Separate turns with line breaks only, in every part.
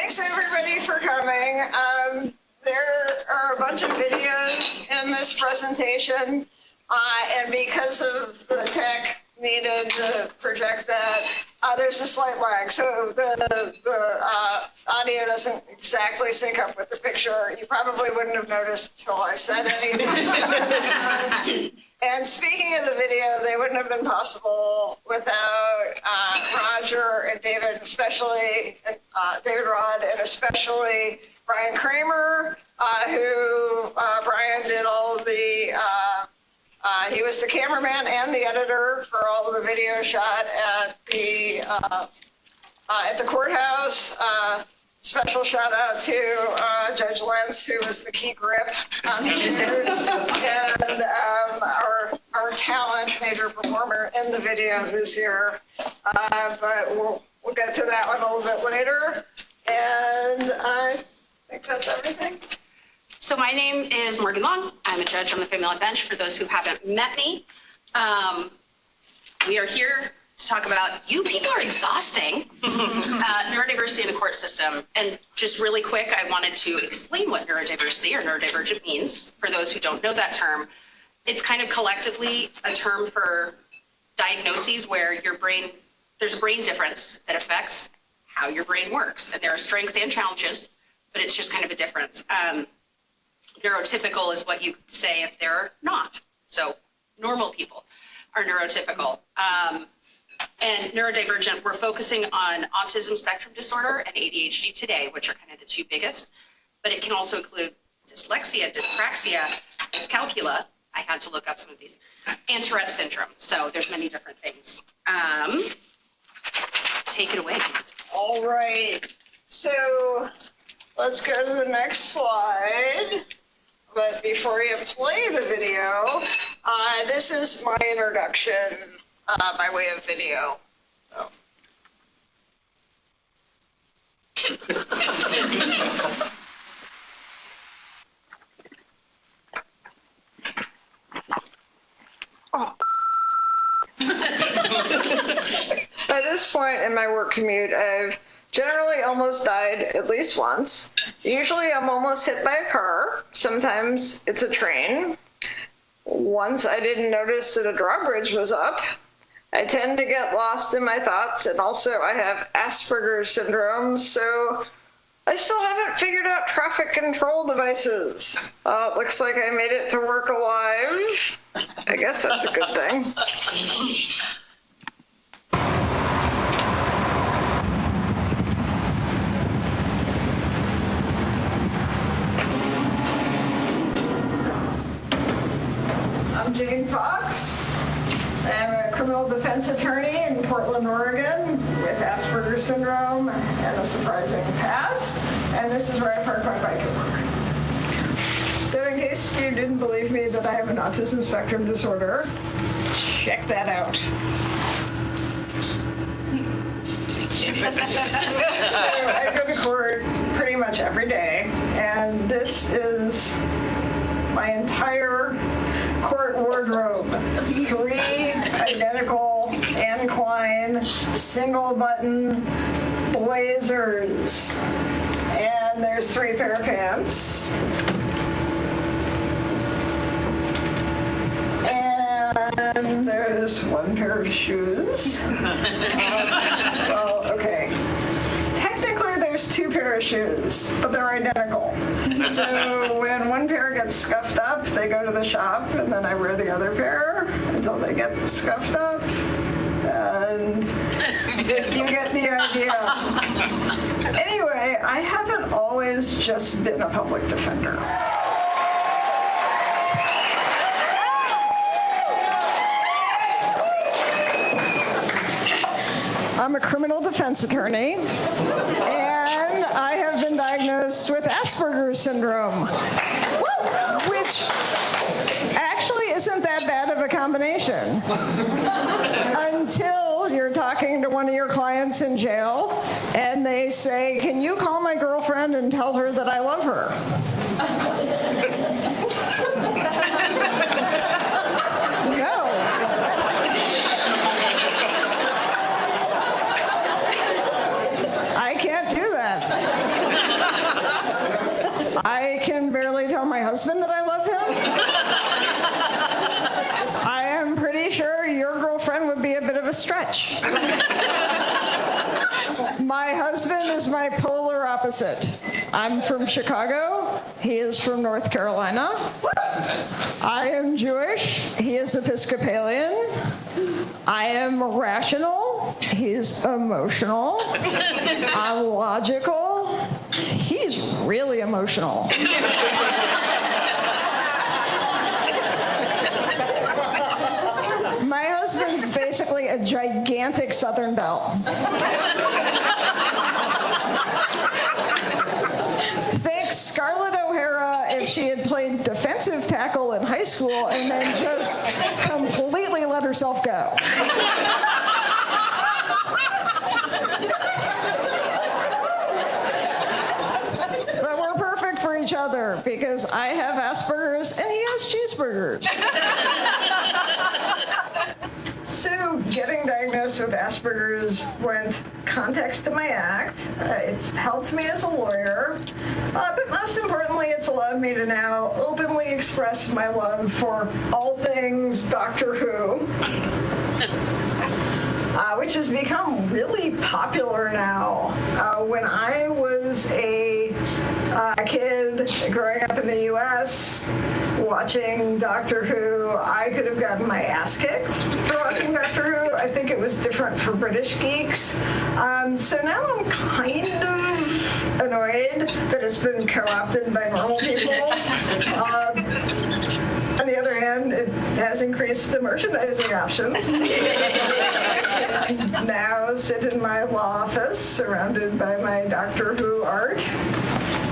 Thanks everybody for coming. There are a bunch of videos in this presentation, and because of the tech needed to project that, there's a slight lag. So the audio doesn't exactly sync up with the picture. You probably wouldn't have noticed until I said anything. And speaking of the video, they wouldn't have been possible without Roger and David, especially David Rod, and especially Brian Kramer, who Brian did all of the, he was the cameraman and the editor for all of the video shot at the courthouse. Special shout out to Judge Lentz, who was the key grip on the shoot, and our talent major performer in the video who's here. But we'll get to that one a little bit later. And I think that's everything.
So my name is Morgan Long. I'm a judge on the Family Law Bench, for those who haven't met me. We are here to talk about, you people are exhausting, neurodiversity in the court system. And just really quick, I wanted to explain what neurodiversity or neurodivergent means for those who don't know that term. It's kind of collectively a term for diagnoses where your brain, there's a brain difference that affects how your brain works. And there are strengths and challenges, but it's just kind of a difference. Neurotypical is what you say if they're not. So normal people are neurotypical. And neurodivergent, we're focusing on autism spectrum disorder and ADHD today, which are kind of the two biggest, but it can also include dyslexia, dyspraxia, dyscalculia. I had to look up some of these, and Tourette syndrome. So there's many different things. Take it away.
All right. So let's go to the next slide. But before you play the video, this is my introduction by way of video. So. Oh. By this point in my work commute, I've generally almost died at least once. Usually I'm almost hit by a car. Sometimes it's a train. Once I didn't notice that a drawbridge was up. I tend to get lost in my thoughts, and also I have Asperger's syndrome, so I still haven't figured out traffic control devices. It looks like I made it to work alive. I guess that's a good thing. I'm Jane Fox. I'm a criminal defense attorney in Portland, Oregon, with Asperger's syndrome and a surprising past. And this is where I park my bike at work. So in case you didn't believe me that I have an autism spectrum disorder, check that out. So I go to court pretty much every day, and this is my entire court wardrobe. 3 identical Anne Klein single button blazers. And there's 3 pair of pants. And there's 1 pair of shoes. Well, okay. Technically, there's 2 pair of shoes, but they're identical. So when 1 pair gets scuffed up, they go to the shop, and then I wear the other pair until they get scuffed up. And you get the idea. Anyway, I haven't always just been a public defender. I'm a criminal defense attorney, and I have been diagnosed with Asperger's syndrome, which actually isn't that bad of a combination until you're talking to one of your clients in jail, and they say, "Can you call my girlfriend and tell her that I love her?" No. I can't do that. I can barely tell my husband that I love him. I am pretty sure your girlfriend would be a bit of a stretch. My husband is my polar opposite. I'm from Chicago. He is from North Carolina. I am Jewish. He is Episcopalian. I am rational. He's emotional. I'm logical. He's really emotional. My husband's basically a gigantic Southern Belle. Think Scarlett O'Hara if she had played defensive tackle in high school and then just completely let herself go. But we're perfect for each other because I have Asperger's and he has cheeseburgers. So getting diagnosed with Asperger's lent context to my act. It's helped me as a lawyer, but most importantly, it's allowed me to now openly express my love for all things Doctor Who, which has become really popular now. When I was a kid growing up in the U.S., watching Doctor Who, I could have gotten my ass kicked for watching Doctor Who. I think it was different for British geeks. So now I'm kind of annoyed that it's been co-opted by normal people. On the other hand, it has increased the merchandising options. Now sit in my law office surrounded by my Doctor Who art,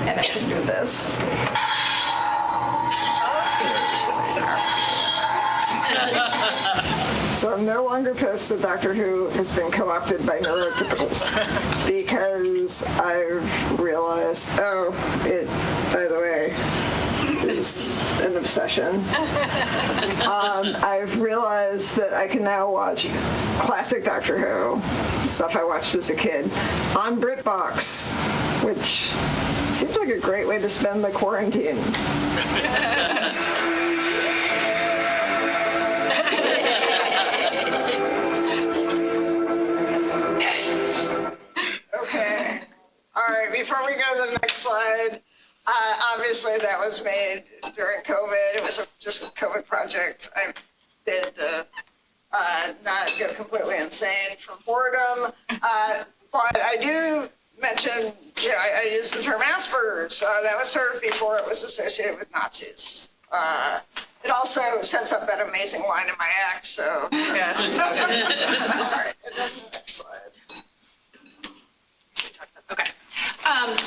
and I can do this. So I'm no longer pissed that Doctor Who has been co-opted by neurotypicals because I've realized, it, by the way, is an obsession. I've realized that I can now watch classic Doctor Who, stuff I watched as a kid, on BritBox, which seems like a great way to spend the quarantine. Okay. All right, before we go to the next slide, obviously that was made during COVID. It was just a COVID project. I did not go completely insane from boredom, but I do mention, I use the term Asperger's. That was sort of before it was associated with Nazis. It also sets up that amazing line in my act, so. Yeah. All right, and then the next slide.
Okay.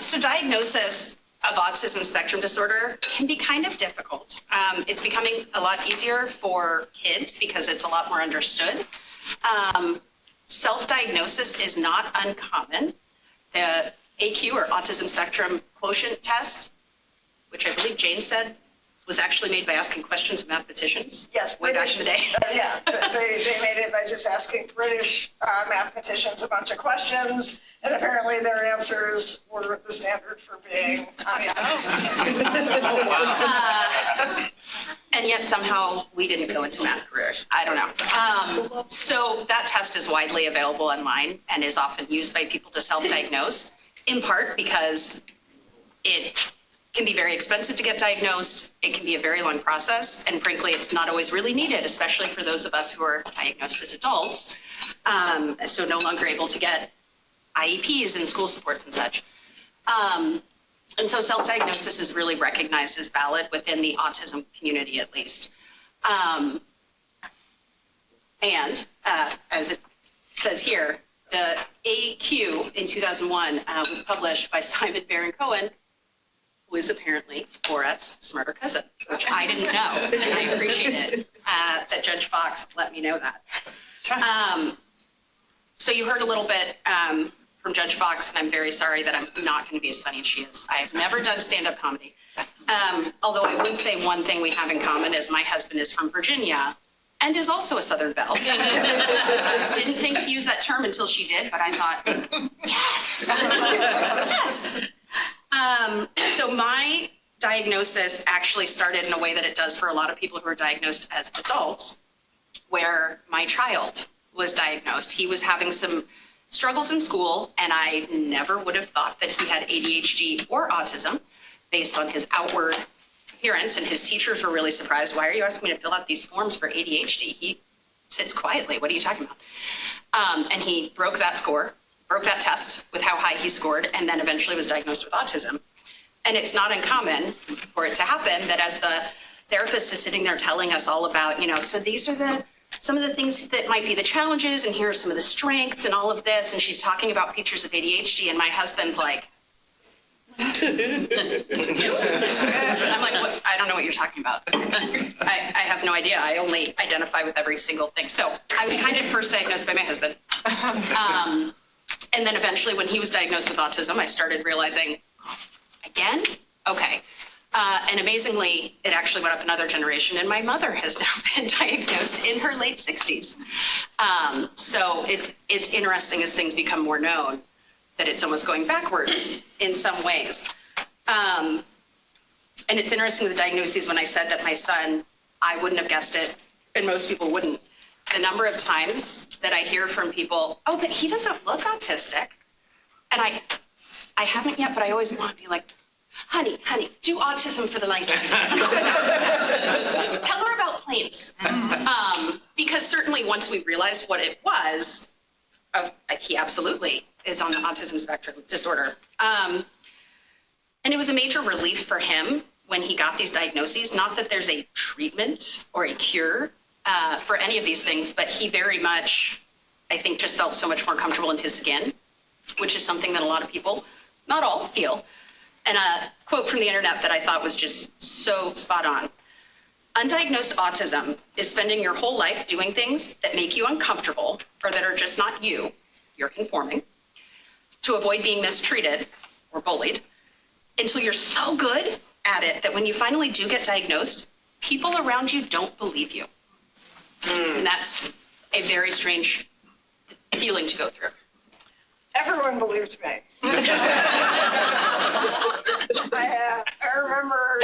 So diagnosis of autism spectrum disorder can be kind of difficult. It's becoming a lot easier for kids because it's a lot more understood. Self-diagnosis is not uncommon. The AQ, or Autism Spectrum Quotient Test, which I believe Jane said was actually made by asking questions of mathematicians.
Yes,
way back in the day.
Yeah, they made it by just asking British mathematicians a bunch of questions, and apparently their answers were the standard for being autism.
And yet somehow we didn't go into math careers. I don't know. So that test is widely available online and is often used by people to self-diagnose, in part because it can be very expensive to get diagnosed. It can be a very long process. And frankly, it's not always really needed, especially for those of us who are diagnosed as adults. So no longer able to get IEPs and school supports and such. And so self-diagnosis is really recognized as valid within the autism community, at least. And as it says here, the AQ in 2001 was published by Simon Baron-Cohen, who is apparently Borat's smarter cousin, which I didn't know, and I appreciate it that Judge Fox let me know that. So you heard a little bit from Judge Fox, and I'm very sorry that I'm not going to be as funny as she is. I have never done stand-up comedy. Although I would say one thing we have in common is my husband is from Virginia and is also a Southern belle. Didn't think to use that term until she did, but I thought, yes, yes. So my diagnosis actually started in a way that it does for a lot of people who are diagnosed as adults, where my child was diagnosed. He was having some struggles in school, and I never would have thought that he had ADHD or autism based on his outward appearance, and his teachers were really surprised. Why are you asking me to fill out these forms for ADHD? He sits quietly. What are you talking about? And he broke that test with how high he scored, and then eventually was diagnosed with autism. And it's not uncommon for it to happen that as the therapist is sitting there telling us all about, so these are some of the things that might be the challenges, and here are some of the strengths and all of this, and she's talking about features of ADHD, and my husband's like, I'm like, what? I don't know what you're talking about. I have no idea. I only identify with every single thing. So I was kind of first diagnosed by my husband. And then eventually when he was diagnosed with autism, I started realizing, again? Okay. And amazingly, it actually went up another generation, and my mother has now been diagnosed in her late 60s. So it's interesting as things become more known that it's almost going backwards in some ways. And it's interesting with the diagnoses, when I said that my son, I wouldn't have guessed it, and most people wouldn't. The number of times that I hear from people, oh, but he doesn't look autistic. And I haven't yet, but I always want to be like, honey, do autism for the nice time. Tell her about planes. Because certainly once we realized what it was, he absolutely is on the autism spectrum disorder. And it was a major relief for him when he got these diagnoses. Not that there's a treatment or a cure for any of these things, but he very much, I think, just felt so much more comfortable in his skin, which is something that a lot of people, not all, feel. And a quote from the internet that I thought was just so spot on. Undiagnosed autism is spending your whole life doing things that make you uncomfortable or that are just not you, you're conforming, to avoid being mistreated or bullied, until you're so good at it that when you finally do get diagnosed, people around you don't believe you. And that's a very strange feeling to go through.
Everyone believed me. I remember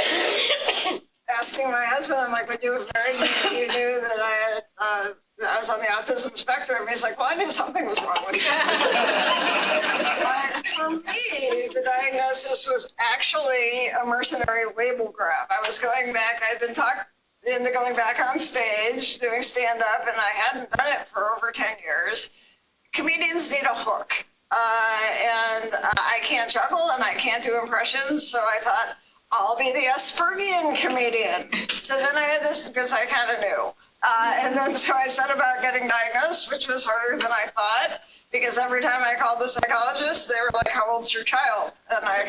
asking my husband, I'm like, when you were married, you knew that I was on the autism spectrum. He's like, well, I knew something was wrong with me. For me, the diagnosis was actually a mercenary label grab. I was going back, I'd been talked into going back on stage, doing stand-up, and I hadn't done it for over 10 years. Comedians need a hook. And I can't juggle and I can't do impressions, so I thought, I'll be the Aspergian comedian. So then I had this, because I kind of knew. And then so I set about getting diagnosed, which was harder than I thought, because every time I called the psychologist, they were like, how old's your child? And I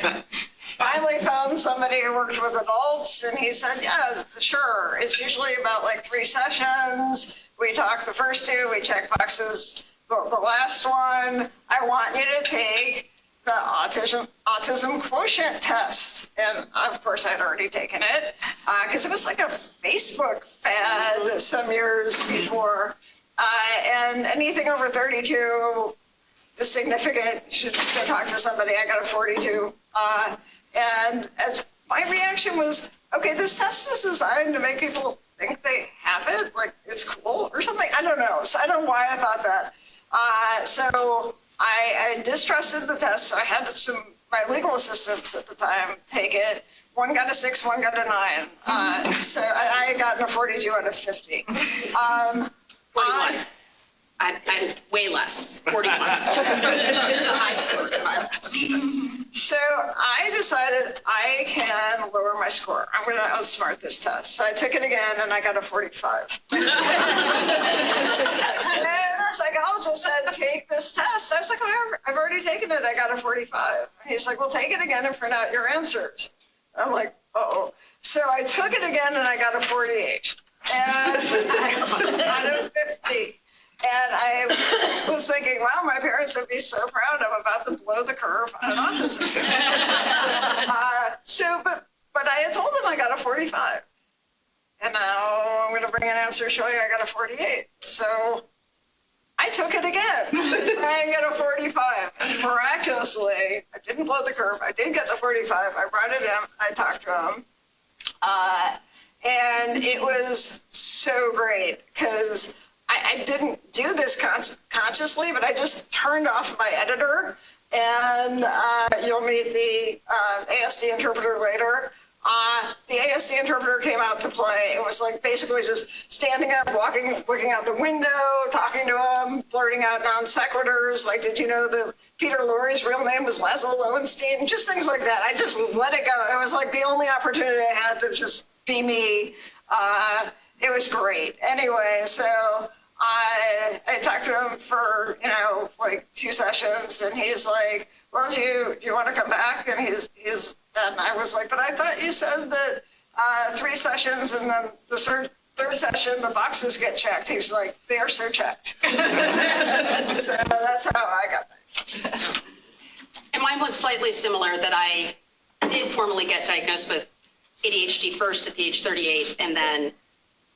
finally found somebody who worked with adults, and he said, yeah, sure. It's usually about like 3 sessions. We talk the first 2, we check boxes. The last one, I want you to take the autism quotient test. And of course, I'd already taken it because it was like a Facebook fad some years before. And anything over 32 is significant. You should go talk to somebody. I got a 42. And as my reaction was, okay, this test is designed to make people think they have it, like it's cool or something. I don't know. So I don't know why I thought that. So I distrusted the test. So I had my legal assistants at the time take it. One got a 6, one got a 9. So I had gotten a 42 out of 50.
41. I'm way less, 41. High score.
So I decided I can lower my score. I'm going to outsmart this test. So I took it again and I got a 45. And our psychologist said, take this test. I was like, oh, I've already taken it. I got a 45. And he's like, well, take it again and print out your answers. I'm like, uh-oh. So I took it again and I got a 48. And I got a 50. And I was thinking, wow, my parents would be so proud. I'm about to blow the curve on autism. But I had told them I got a 45. And now I'm going to bring an answer showing I got a 48. So I took it again. I get a 45. And miraculously, I didn't blow the curve. I did get the 45. I brought it in. I talked to him. And it was so great because I didn't do this consciously, but I just turned off my editor. And you'll meet the ASD interpreter later. The ASD interpreter came out to play. It was like basically just standing up, walking, looking out the window, talking to him, blurting out non sequiturs. Like, did you know that Peter Lorre's real name was Laszlo Lowenstein? Just things like that. I just let it go. It was like the only opportunity I had to just be me. It was great. Anyway, so I talked to him for, like 2 sessions, and he's like, well, do you want to come back? And and I was like, but I thought you said that 3 sessions, and then the third session, the boxes get checked. He's like, they are so checked. So that's how I got that.
And mine was slightly similar, that I did formally get diagnosed with ADHD first at the age 38, and then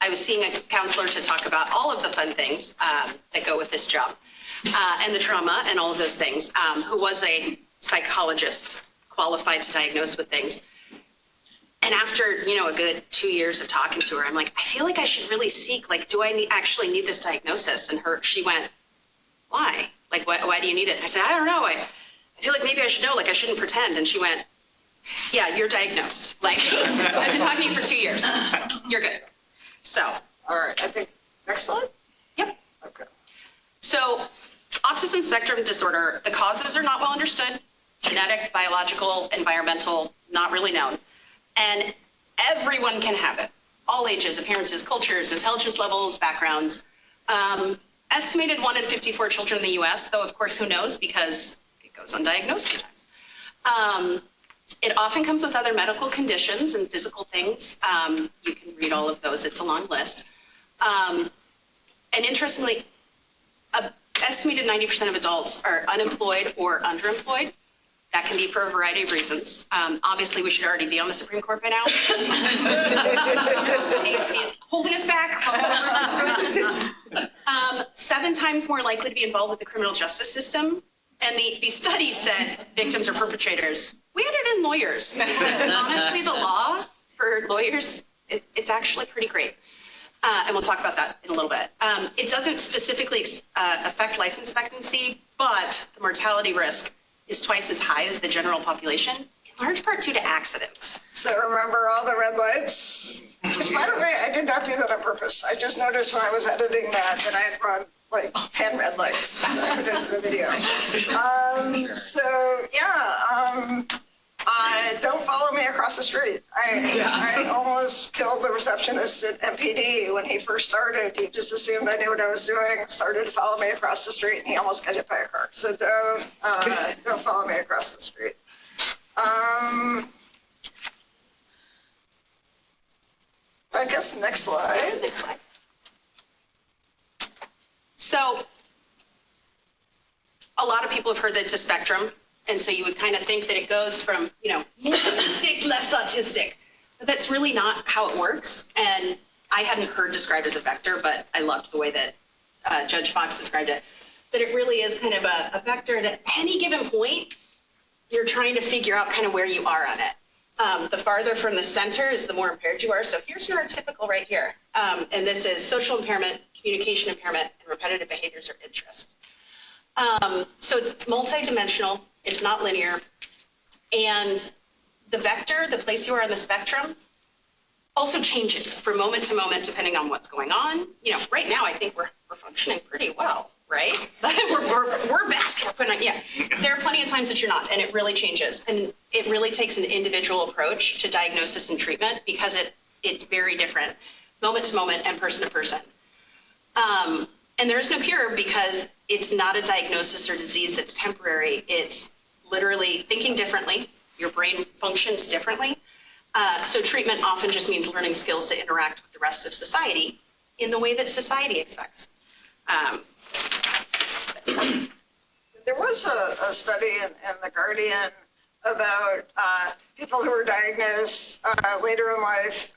I was seeing a counselor to talk about all of the fun things that go with this job, and the trauma and all of those things, who was a psychologist qualified to diagnose with things. And after, a good 2 years of talking to her, I'm like, I feel like I should really seek, like, do I actually need this diagnosis? And she went, why? Like, why do you need it? I said, I don't know. I feel like maybe I should know, like I shouldn't pretend. And she went, yeah, you're diagnosed. Like, I've been talking to you for 2 years. You're good. So.
All right, I think, next slide?
Yep.
Okay.
So, autism spectrum disorder, the causes are not well understood. Genetic, biological, environmental, not really known. And everyone can have it. All ages, appearances, cultures, intelligence levels, backgrounds. Estimated 1 in 54 children in the US, though of course who knows, because it goes undiagnosed sometimes. It often comes with other medical conditions and physical things. You can read all of those, it's a long list. And interestingly, estimated 90% of adults are unemployed or underemployed. That can be for a variety of reasons. Obviously, we should already be on the Supreme Court by now. ASD is holding us back. 7 times more likely to be involved with the criminal justice system. And the study said victims or perpetrators. We added in lawyers. Honestly, the law for lawyers, it's actually pretty great. And we'll talk about that in a little bit. It doesn't specifically affect life expectancy, but the mortality risk is twice as high as the general population, in large part due to accidents.
So remember all the red lights? Which, by the way, I did not do that on purpose. I just noticed when I was editing that I had run like 10 red lights. So I put it in the video. Don't follow me across the street. I almost killed the receptionist at MPD when he first started. He just assumed I knew what I was doing, started to follow me across the street, and he almost got hit by a car. So don't follow me across the street. I guess next slide.
Next slide. So a lot of people have heard that it's a spectrum. And so you would kind of think that it goes from, more autistic, less autistic. But that's really not how it works. And I hadn't heard described as a vector, but I loved the way that Judge Fox described it. That it really is kind of a vector, and at any given point, you're trying to figure out kind of where you are on it. The farther from the center is the more impaired you are. So here's neurotypical right here. And this is social impairment, communication impairment, and repetitive behaviors or interests. So it's multidimensional. It's not linear. And the vector, the place you are on the spectrum, also changes from moment to moment depending on what's going on. Right now I think we're functioning pretty well, right? we're basking. Yeah, there are plenty of times that you're not, and it really changes. And it really takes an individual approach to diagnosis and treatment because it's very different moment to moment and person to person. And there is no cure because it's not a diagnosis or disease that's temporary. It's literally thinking differently. Your brain functions differently. So treatment often just means learning skills to interact with the rest of society in the way that society expects.
There was a study in The Guardian about people who were diagnosed later in life,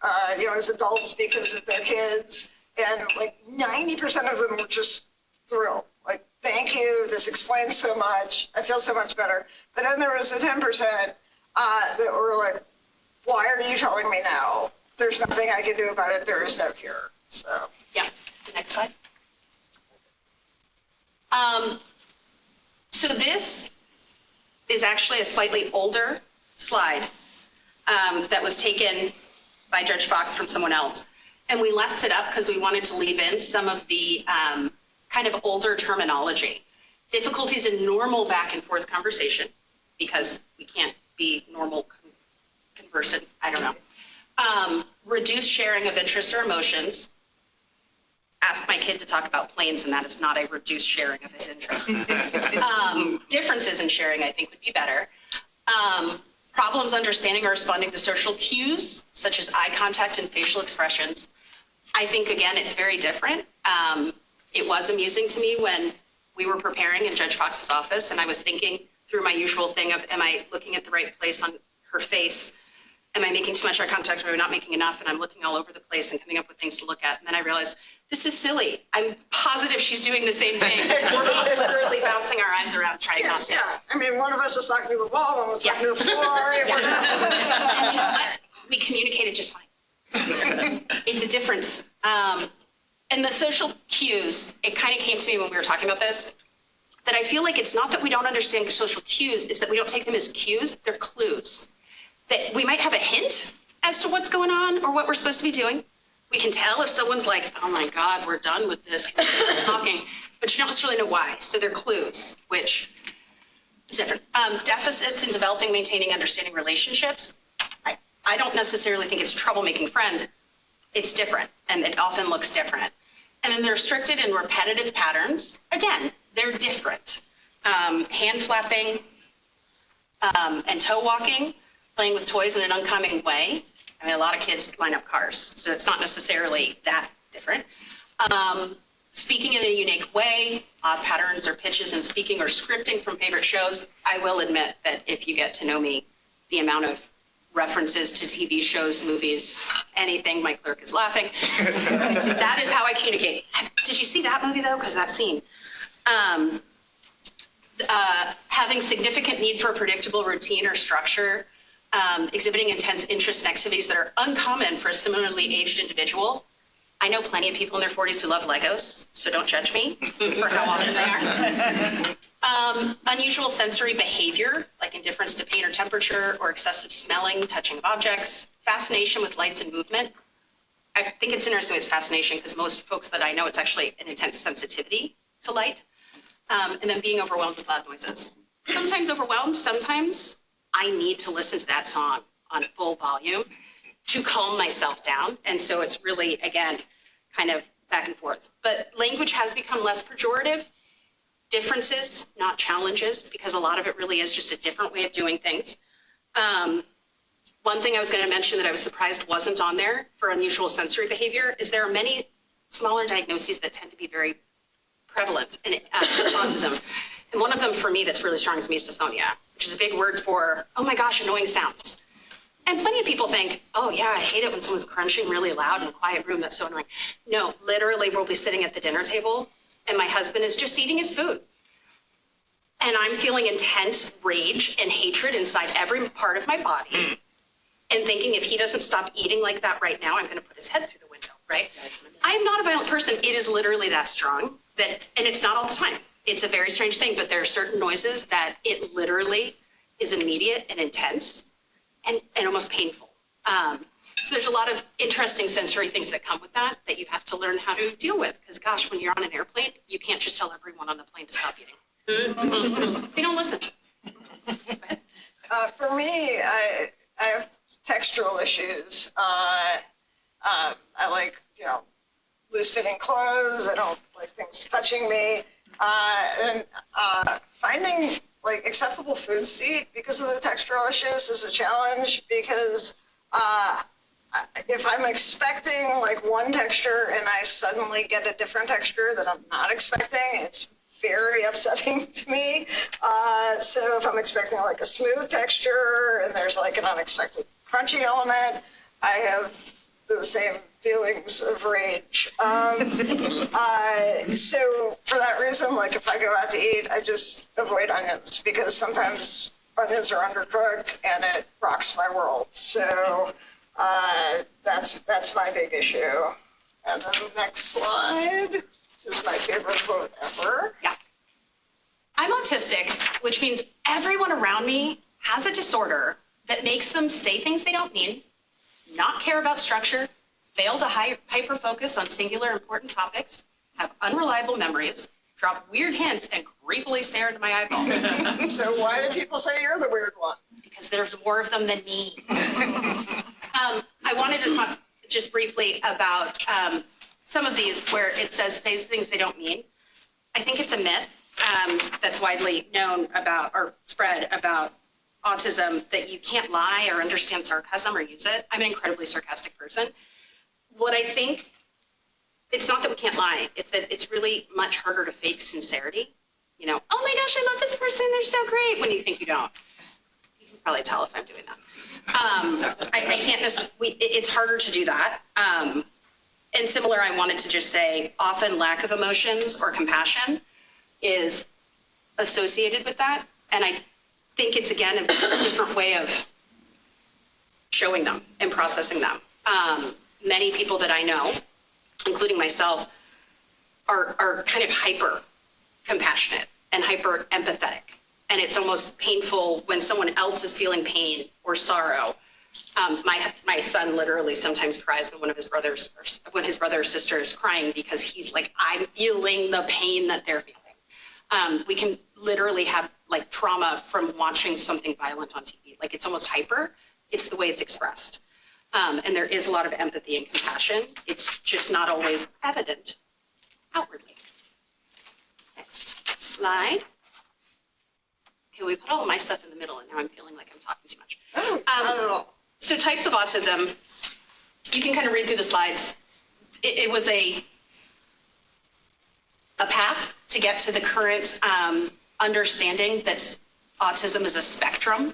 as adults because of their kids. And like 90% of them were just thrilled. thank you, this explains so much, I feel so much better. But then there was the 10% that were like, why are you telling me now? There's nothing I can do about it, there is no cure. So
yeah, next slide. So this is actually a slightly older slide that was taken by Judge Fox from someone else. And we left it up because we wanted to leave in some of the kind of older terminology. Difficulties in normal back and forth conversation, because we can't be normal conversant, I don't know. Reduced sharing of interests or emotions. Ask my kid to talk about planes, and that is not a reduced sharing of his interests. Differences in sharing, I think, would be better. Problems understanding or responding to social cues, such as eye contact and facial expressions. I think, again, it's very different. It was amusing to me when we were preparing in Judge Fox's office, and I was thinking through my usual thing of, am I looking at the right place on her face? Am I making too much eye contact? Am I not making enough? And I'm looking all over the place and coming up with things to look at. And then I realized, this is silly. I'm positive she's doing the same thing. We're all literally bouncing our eyes around trying not to.
Yeah, I mean, one of us was talking to the wall, one was talking to the floor.
And you know what? We communicated just fine. It's a difference. And the social cues, it kind of came to me when we were talking about this, that I feel like it's not that we don't understand social cues, it's that we don't take them as cues, they're clues. That we might have a hint as to what's going on or what we're supposed to be doing. We can tell if someone's like, oh my God, we're done with this talking, but you don't necessarily know why. So they're clues, which is different. Deficits in developing, maintaining, understanding relationships. I don't necessarily think it's trouble making friends. It's different, and it often looks different. And then they're restricted and repetitive patterns. Again, they're different. Hand flapping and toe walking, playing with toys in an uncommon way. I mean, a lot of kids line up cars, so it's not necessarily that different. Speaking in a unique way, odd patterns or pitches in speaking or scripting from favorite shows. I will admit that if you get to know me, the amount of references to TV shows, movies, anything, my clerk is laughing. That is how I communicate. Did you see that movie though? Because that scene. Having significant need for a predictable routine or structure, exhibiting intense interest in activities that are uncommon for a similarly aged individual. I know plenty of people in their 40s who love Legos, so don't judge me for how often they are. Unusual sensory behavior, like indifference to pain or temperature, or excessive smelling, touching of objects. Fascination with lights and movement. I think it's interesting it's fascination because most folks that I know, it's actually an intense sensitivity to light. And then being overwhelmed with loud noises. Sometimes overwhelmed, sometimes I need to listen to that song on full volume to calm myself down. And so it's really, again, kind of back and forth. But language has become less pejorative. Differences, not challenges, because a lot of it really is just a different way of doing things. One thing I was going to mention that I was surprised wasn't on there for unusual sensory behavior is there are many smaller diagnoses that tend to be very prevalent in autism. And one of them for me that's really strong is misophonia, which is a big word for, oh my gosh, annoying sounds. And plenty of people think, oh yeah, I hate it when someone's crunching really loud in a quiet room, that's so annoying. No, literally we'll be sitting at the dinner table and my husband is just eating his food. And I'm feeling intense rage and hatred inside every part of my body and thinking if he doesn't stop eating like that right now, I'm gonna put his head through the window, right? I am not a violent person, it is literally that strong, and it's not all the time. It's a very strange thing, but there are certain noises that it literally is immediate and intense and almost painful. So there's a lot of interesting sensory things that come with that you have to learn how to deal with. Because gosh, when you're on an airplane, you can't just tell everyone on the plane to stop eating. They don't listen.
For me, I have textural issues. I like, loose-fitting clothes. I don't like things touching me. And finding acceptable foods to eat because of the textural issues is a challenge because if I'm expecting one texture and I suddenly get a different texture that I'm not expecting, it's very upsetting to me. So if I'm expecting a smooth texture and there's an unexpected crunchy element, I have the same feelings of rage. So for that reason, like if I go out to eat, I just avoid onions because sometimes onions are undercooked and it rocks my world. So that's my big issue. And then the next slide. This is my favorite quote ever.
Yeah. I'm autistic, which means everyone around me has a disorder that makes them say things they don't mean, not care about structure, fail to hyper-focus on singular important topics, have unreliable memories, drop weird hints, and creepily stare into my eyeballs.
So why do people say you're the weird one?
Because there's more of them than me. I wanted to talk just briefly about some of these where it says these things they don't mean. I think it's a myth that's widely known about or spread about autism that you can't lie or understand sarcasm or use it. I'm an incredibly sarcastic person. What I think, it's not that we can't lie, it's that it's really much harder to fake sincerity. You know, oh my gosh, I love this person, they're so great, when you think you don't. You can probably tell if I'm doing that. I can't necessarily, it's harder to do that. And similar, I wanted to just say, often lack of emotions or compassion is associated with that. And I think it's, again, a different way of showing them and processing them. Many people that I know, including myself, are kind of hyper compassionate and hyper empathetic. And it's almost painful when someone else is feeling pain or sorrow. My son literally sometimes cries when his brother or sister is crying because he's like, I'm feeling the pain that they're feeling. We can literally have like trauma from watching something violent on TV. Like it's almost hyper. It's the way it's expressed. And there is a lot of empathy and compassion. It's just not always evident outwardly. Next slide. Okay, we put all of my stuff in the middle and now I'm feeling like I'm talking too much.
Not at all.
So types of autism, you can kind of read through the slides. It was a path to get to the current understanding that autism is a spectrum.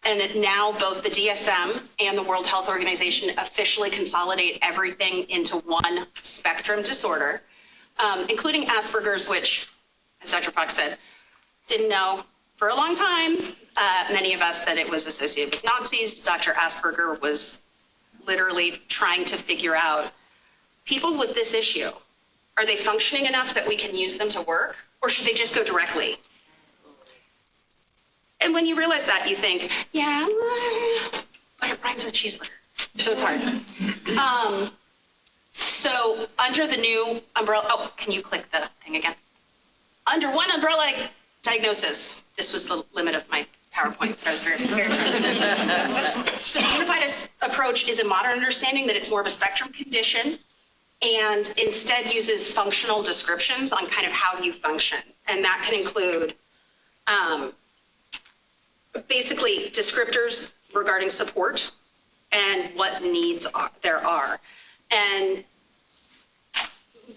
And now both the DSM and the World Health Organization officially consolidate everything into one spectrum disorder, including Asperger's, which, as Dr. Fox said, didn't know for a long time, many of us, that it was associated with Nazis. Dr. Asperger was literally trying to figure out people with this issue. Are they functioning enough that we can use them to work, or should they just go directly? And when you realize that, you think, yeah, but it rhymes with cheeseburger, so it's hard. So under the new umbrella, oh, can you click the thing again? Under one umbrella diagnosis, this was the limit of my PowerPoint, but I was very prepared. So the unified approach is a modern understanding that it's more of a spectrum condition and instead uses functional descriptions on kind of how you function. And that can include basically descriptors regarding support and what needs there are. And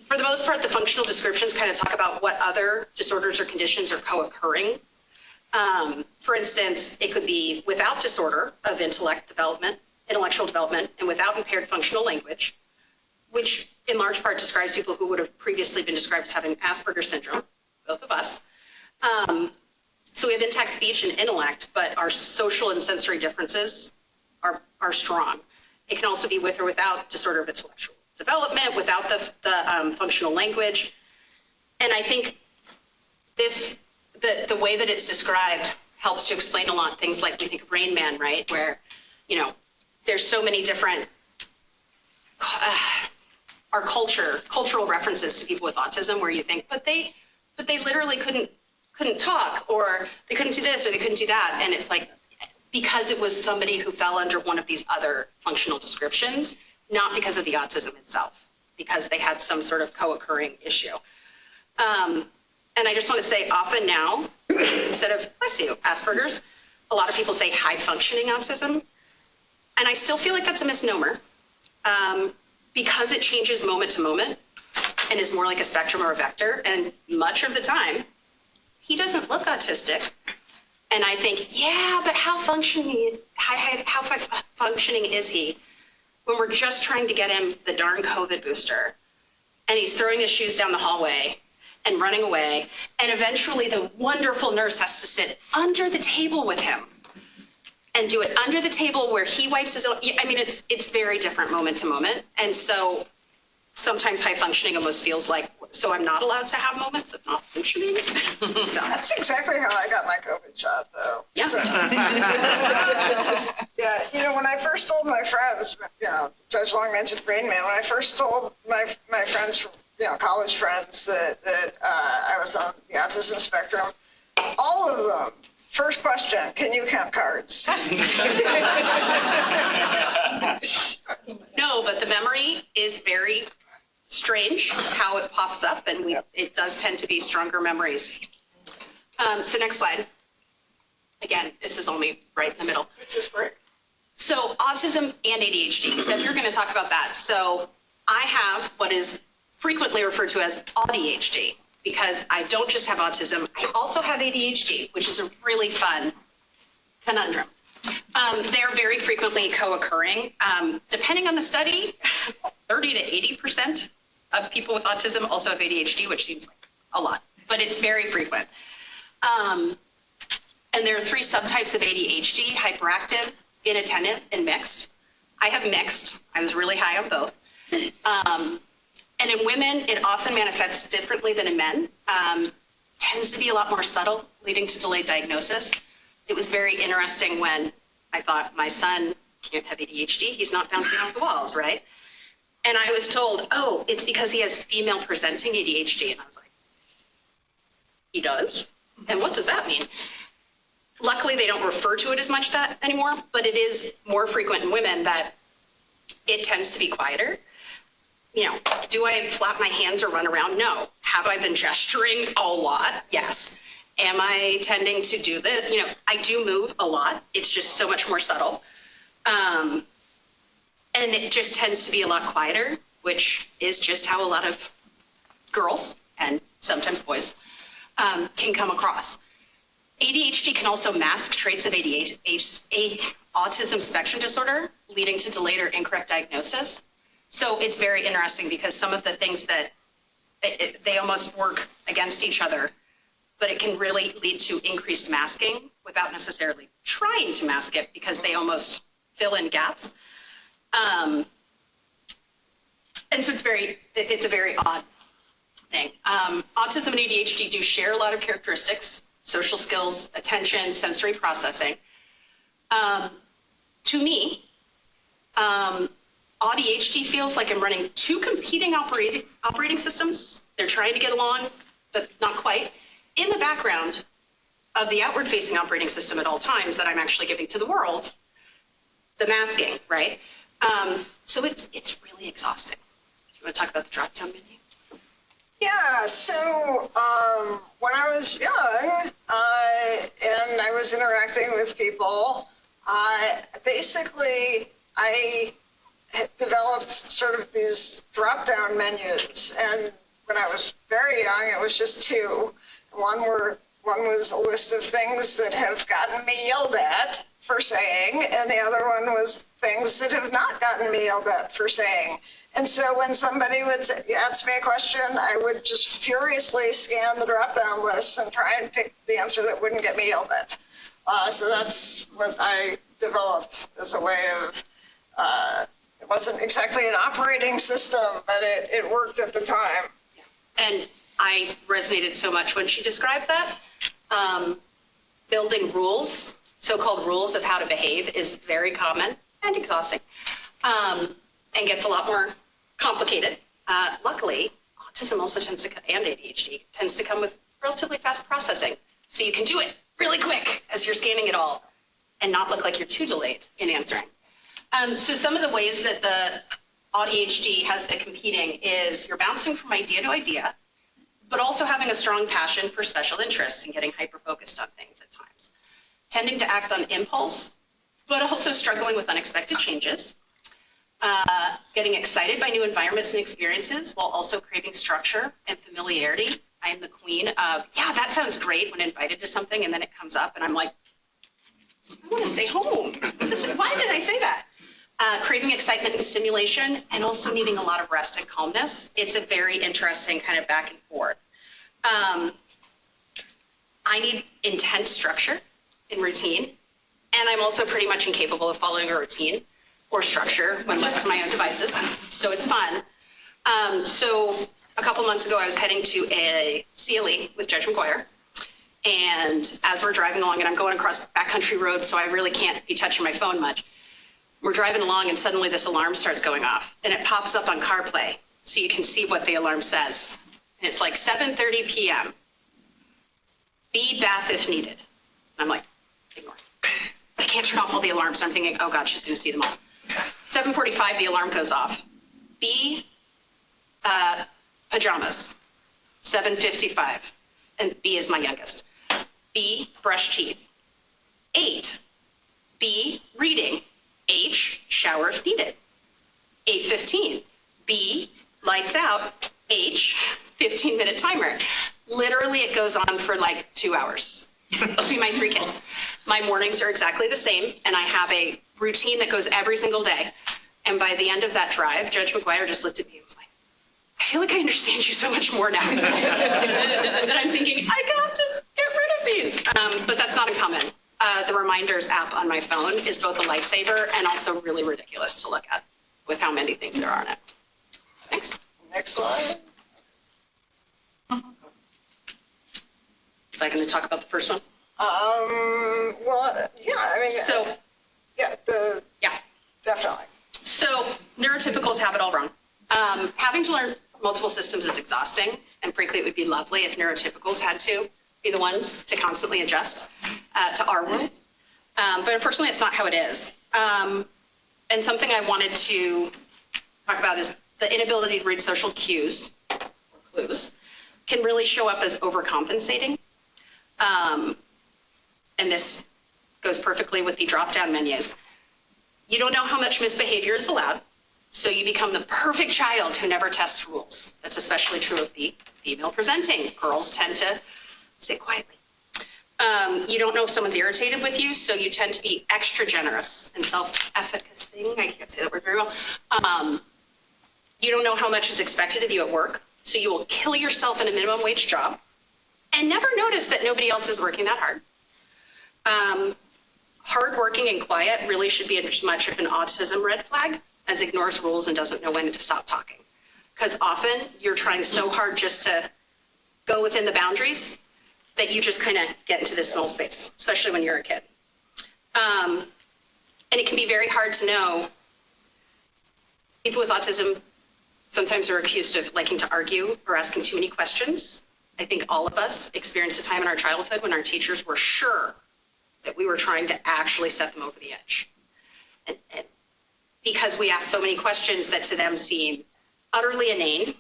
for the most part, the functional descriptions kind of talk about what other disorders or conditions are co-occurring. For instance, it could be without disorder of intellectual development, and without impaired functional language, which in large part describes people who would have previously been described as having Asperger's syndrome, both of us. So we have intact speech and intellect, but our social and sensory differences are strong. It can also be with or without disorder of intellectual development, without the functional language. And I think the way that it's described helps to explain a lot. Things like we think of Rain Man, right? Where, you know, there's so many different, our cultural references to people with autism where you think, but they literally couldn't talk, or they couldn't do this, or they couldn't do that. And it's like, because it was somebody who fell under one of these other functional descriptions, not because of the autism itself, because they had some sort of co-occurring issue. And I just want to say often now, instead of, bless you, Asperger's, a lot of people say high functioning autism. And I still feel like that's a misnomer because it changes moment to moment and is more like a spectrum or a vector. And much of the time, he doesn't look autistic. And I think, yeah, but how functioning is he? when we're just trying to get him the darn COVID booster, and he's throwing his shoes down the hallway and running away, and eventually the wonderful nurse has to sit under the table with him and do it under the table where he wipes his own. I mean, it's very different moment to moment. And so sometimes high functioning almost feels like, so I'm not allowed to have moments of not functioning.
So that's exactly how I got my COVID shot, though.
Yeah.
So, yeah, you know, when I first told my friends, you know, Judge Long mentioned Rain Man, when I first told my friends, you know, college friends that I was on the autism spectrum, all of them, first question, can you count cards?
No, but the memory is very strange how it pops up, and it does tend to be stronger memories. So next slide. Again, this is only right in the middle.
Which is great.
So autism and ADHD. So you're going to talk about that. So I have what is frequently referred to as ADHD, because I don't just have autism, I also have ADHD, which is a really fun conundrum. They're very frequently co-occurring. Depending on the study, 30 to 80% of people with autism also have ADHD, which seems like a lot, but it's very frequent. And there are 3 subtypes of ADHD: hyperactive, inattentive, and mixed. I have mixed. I was really high on both. And in women, it often manifests differently than in men. Tends to be a lot more subtle, leading to delayed diagnosis. It was very interesting when I thought, my son can't have ADHD, he's not bouncing off the walls, right? And I was told, oh, it's because he has female presenting ADHD. And I was like, he does? And what does that mean? Luckily, they don't refer to it as much that anymore, but it is more frequent in women that it tends to be quieter. You know, do I flap my hands or run around? No. Have I been gesturing a lot? Yes. Am I tending to do this? You know, I do move a lot. It's just so much more subtle. And it just tends to be a lot quieter, which is just how a lot of girls and sometimes boys can come across. ADHD can also mask traits of autism spectrum disorder, leading to delayed or incorrect diagnosis. So it's very interesting because some of the things that they almost work against each other, but it can really lead to increased masking without necessarily trying to mask it, because they almost fill in gaps. And so it's a very odd thing. Autism and ADHD do share a lot of characteristics: social skills, attention, sensory processing. To me, ADHD feels like I'm running 2 competing operating systems. They're trying to get along, but not quite, in the background of the outward-facing operating system at all times that I'm actually giving to the world, the masking, right? So it's really exhausting. You want to talk about the drop-down menu?
Yeah, so when I was young and I was interacting with people, basically I had developed sort of these drop-down menus. And when I was very young, it was just 2. One was a list of things that have gotten me yelled at for saying, and the other one was things that have not gotten me yelled at for saying. And so when somebody would ask me a question, I would just furiously scan the drop-down list and try and pick the answer that wouldn't get me yelled at. So that's what I developed as a way of, it wasn't exactly an operating system, but it worked at the time.
And I resonated so much when she described that. Building rules, so-called rules of how to behave, is very common and exhausting, and gets a lot more complicated. Luckily, autism also tends to, and ADHD, tends to come with relatively fast processing. So you can do it really quick as you're scanning it all and not look like you're too delayed in answering. So some of the ways that the ADHD has the competing is you're bouncing from idea to idea, but also having a strong passion for special interests and getting hyper-focused on things at times. Tending to act on impulse, but also struggling with unexpected changes. Getting excited by new environments and experiences while also craving structure and familiarity. I am the queen of, yeah, that sounds great when invited to something, and then it comes up and I'm like, I want to stay home. Why did I say that? craving excitement and stimulation, and also needing a lot of rest and calmness. It's a very interesting kind of back and forth. I need intense structure and routine, and I'm also pretty much incapable of following a routine or structure when left to my own devices, so it's fun. So a couple months ago, I was heading to a CLE with Judge McGuire, and as we're driving along, and I'm going across backcountry roads, so I really can't be touching my phone much. We're driving along, and suddenly this alarm starts going off, and it pops up on CarPlay, so you can see what the alarm says. And it's like 7:30 p.m. Be bath if needed. I'm like, ignore. But I can't turn off all the alarms. I'm thinking, oh God, she's going to see them all. 7:45, the alarm goes off. B, pajamas. 7:55, and B is my youngest. B, brush teeth. 8, B, reading. H, shower if needed. 8:15, B, lights out. H, 15-minute timer. Literally, it goes on for like 2 hours between my 3 kids. My mornings are exactly the same, and I have a routine that goes every single day. And by the end of that drive, Judge McGuire just looked at me and was like, I feel like I understand you so much more now. And I'm thinking, I have to get rid of these. But that's not uncommon. The Reminders app on my phone is both a lifesaver and also really ridiculous to look at with how many things there are on it. Next.
Next slide.
Is I going to talk about the first one?
Well, yeah, I mean,
So,
yeah, definitely.
So neurotypicals have it all wrong. Having to learn multiple systems is exhausting, and frankly, it would be lovely if neurotypicals had to be the ones to constantly adjust to our world. But unfortunately, it's not how it is. And something I wanted to talk about is the inability to read social cues or clues can really show up as overcompensating. And this goes perfectly with the drop-down menus. You don't know how much misbehavior is allowed, so you become the perfect child who never tests rules. That's especially true of the female presenting. Girls tend to sit quietly. You don't know if someone's irritated with you, so you tend to be extra generous and self-efficacy. I can't say that word very well. You don't know how much is expected of you at work, so you will kill yourself in a minimum wage job and never notice that nobody else is working that hard. Hardworking and quiet really should be as much of an autism red flag as ignores rules and doesn't know when to stop talking. Because often you're trying so hard just to go within the boundaries that you just kind of get into this small space, especially when you're a kid. And it can be very hard to know. People with autism sometimes are accused of liking to argue or asking too many questions. I think all of us experienced a time in our childhood when our teachers were sure that we were trying to actually set them over the edge. And because we asked so many questions that to them seem utterly inane,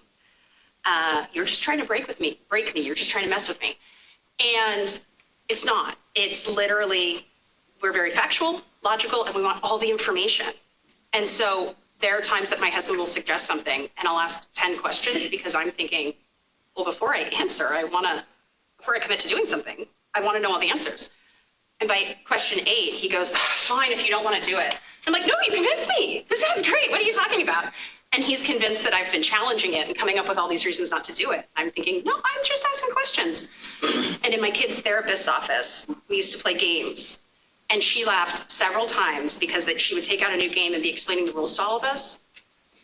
you're just trying to break me, you're just trying to mess with me. And it's not. It's literally, we're very factual, logical, and we want all the information. And so there are times that my husband will suggest something and I'll ask 10 questions because I'm thinking, well, before I answer, before I commit to doing something, I want to know all the answers. And by question 8, he goes, fine, if you don't want to do it. I'm like, no, you convinced me. This sounds great. What are you talking about? And he's convinced that I've been challenging it and coming up with all these reasons not to do it. I'm thinking, no, I'm just asking questions. And in my kid's therapist's office, we used to play games. And she laughed several times because she would take out a new game and be explaining the rules to all of us.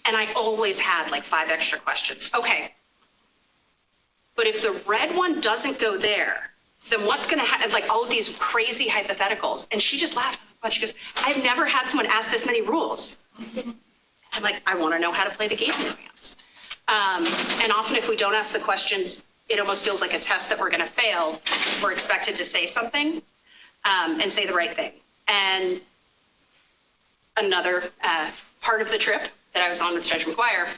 And I always had like 5 extra questions. Okay, but if the red one doesn't go there, then what's going to happen? Like all of these crazy hypotheticals. And she just laughed a bunch. She goes, I've never had someone ask this many rules. I'm like, I want to know how to play the game in advance. And often if we don't ask the questions, it almost feels like a test that we're going to fail. We're expected to say something and say the right thing. And another part of the trip that I was on with Judge McGuire,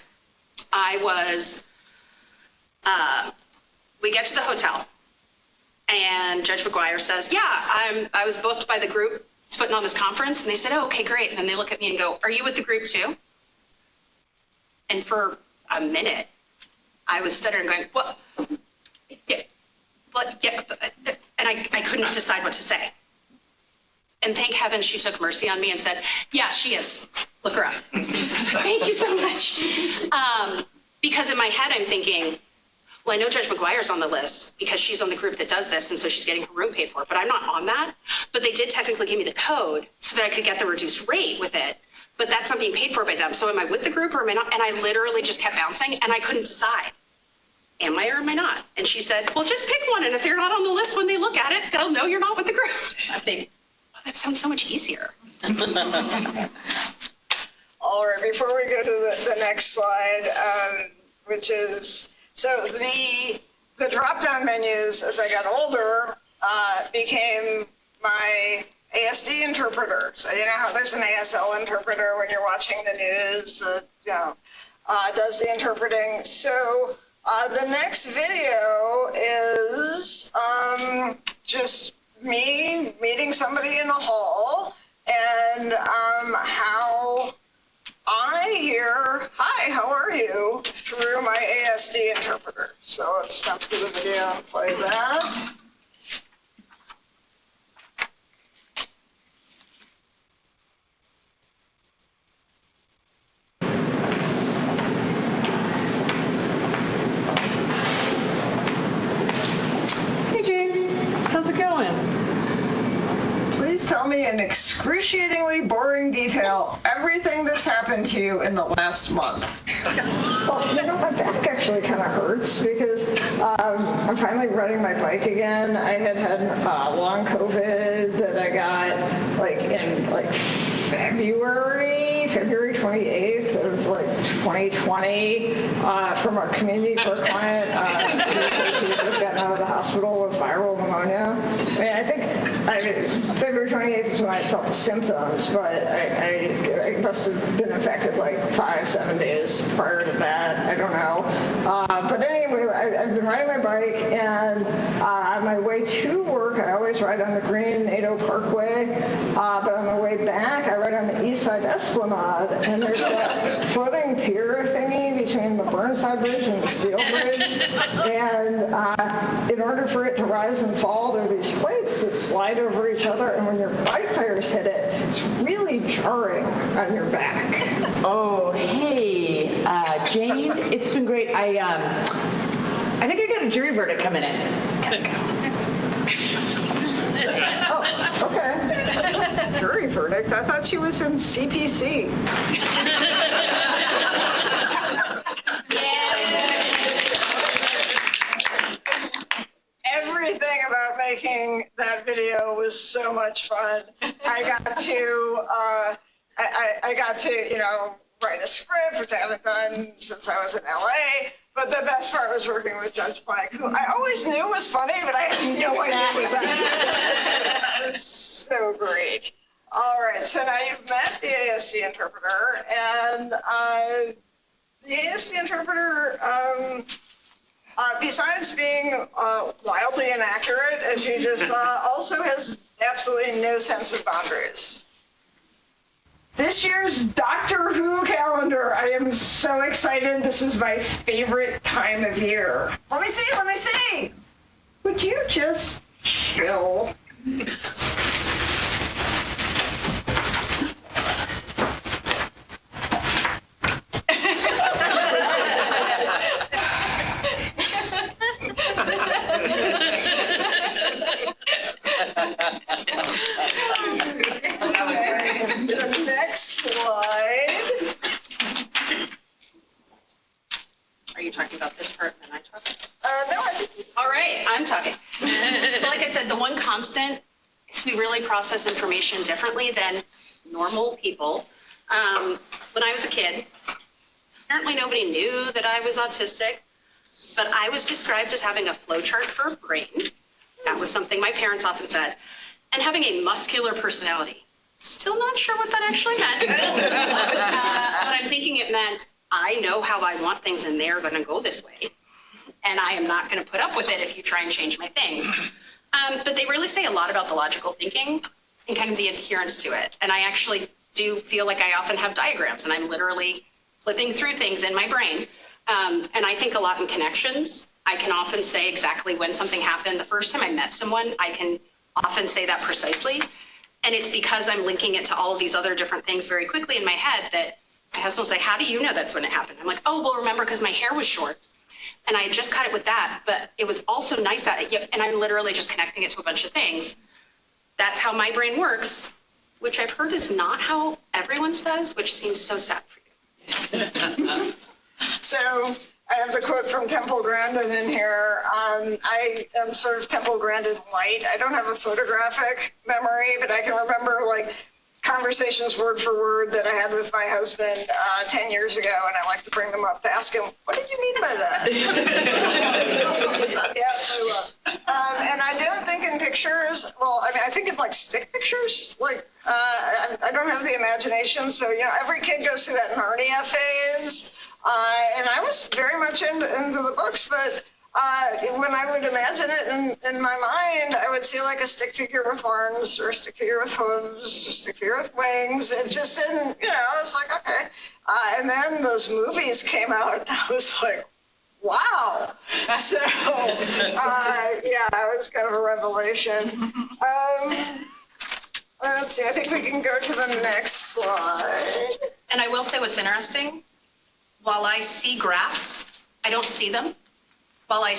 we get to the hotel and Judge McGuire says, yeah, I was booked by the group that's putting on this conference. And they said, oh, okay, great. And then they look at me and go, are you with the group too? And for a minute, I was stuttering going, what? Yeah, but yeah, and I couldn't decide what to say. And thank heaven she took mercy on me and said, yeah, she is. Look her up. Thank you so much. Because in my head, I'm thinking, well, I know Judge McGuire's on the list because she's on the group that does this, and so she's getting her room paid for, but I'm not on that. But they did technically give me the code so that I could get the reduced rate with it, but that's not being paid for by them. So am I with the group or am I not? And I literally just kept bouncing, and I couldn't decide. Am I or am I not? And she said, well, just pick one, and if you're not on the list when they look at it, they'll know you're not with the group. I think, oh, that sounds so much easier.
All right, before we go to the next slide, which is, so the drop-down menus, as I got older, became my ASD interpreter. So you know how there's an ASL interpreter when you're watching the news, does the interpreting. So the next video is just me meeting somebody in the hall and how I hear, hi, how are you, through my ASD interpreter. So let's jump to the video and play that.
Hey Jane, how's it going?
Please tell me in excruciatingly boring detail everything that's happened to you in the last month. Well, you know, my back actually kind of hurts because I'm finally riding my bike again. I had long COVID that I got in February 28th of 2020 from our community care client who had just gotten out of the hospital with viral pneumonia. I mean, I think February 28th is when I felt the symptoms, but I must have been infected 5-7 days prior to that. I don't know. But anyway, I've been riding my bike, and on my way to work, I always ride on the green NATO Parkway, but on the way back, I ride on the East Side Esplanade, and there's that floating pier thingy between the Burnside Bridge and the Steel Bridge, and in order for it to rise and fall, there are these plates that slide over each other, and when your bike tires hit it, it's really jarring on your back.
Oh, hey, Jane, it's been great. I think I got a jury verdict coming in. Gotta go.
Oh, okay. Jury verdict? I thought she was in CPC. Everything about making that video was so much fun. I got to, write a script, which I haven't done since I was in LA. But the best part was working with Judge Black, who I always knew was funny, but I had no idea was that. It was so great. All right, so now you've met the ASD interpreter, and the ASD interpreter, besides being wildly inaccurate, as you just saw, also has absolutely no sense of boundaries. This year's Doctor Who calendar. I am so excited. This is my favorite time of year. Let me see. Would you just chill? The next slide.
Are you talking about this part and then I talk?
No, I think.
All right, I'm talking. So like I said, the one constant is we really process information differently than normal people. When I was a kid, apparently nobody knew that I was autistic, but I was described as having a flowchart for a brain. That was something my parents often said. And having a muscular personality. Still not sure what that actually meant. But I'm thinking it meant I know how I want things and they're going to go this way. And I am not going to put up with it if you try and change my things. But they really say a lot about the logical thinking and kind of the adherence to it. And I actually do feel like I often have diagrams and I'm literally flipping through things in my brain. And I think a lot in connections. I can often say exactly when something happened. The first time I met someone, I can often say that precisely. And it's because I'm linking it to all of these other different things very quickly in my head that my husband will say, how do you know that's when it happened? I'm like, oh, well, remember, because my hair was short. And I just cut it with that, but it was also nice at it. And I'm literally just connecting it to a bunch of things. That's how my brain works, which I've heard is not how everyone's does, which seems so sad for you.
So I have the quote from Temple Grandin in here. I am sort of Temple Grandin light. I don't have a photographic memory, but I can remember like conversations word for word that I had with my husband 10 years ago, and I like to bring them up to ask him, what did you mean by that? He absolutely was. And I don't think in pictures, well, I mean, I think in like stick pictures, like I don't have the imagination, so, you know, every kid goes through that Narnia phase, and I was very much into the books, but when I would imagine it in my mind, I would see like a stick figure with horns or a stick figure with hooves or a stick figure with wings. It just didn't, you know, I was like, okay. And then those movies came out and I was like, wow. So, yeah, it was kind of a revelation. Let's see, I think we can go to the next slide.
And I will say what's interesting, while I see graphs, I don't see them. While I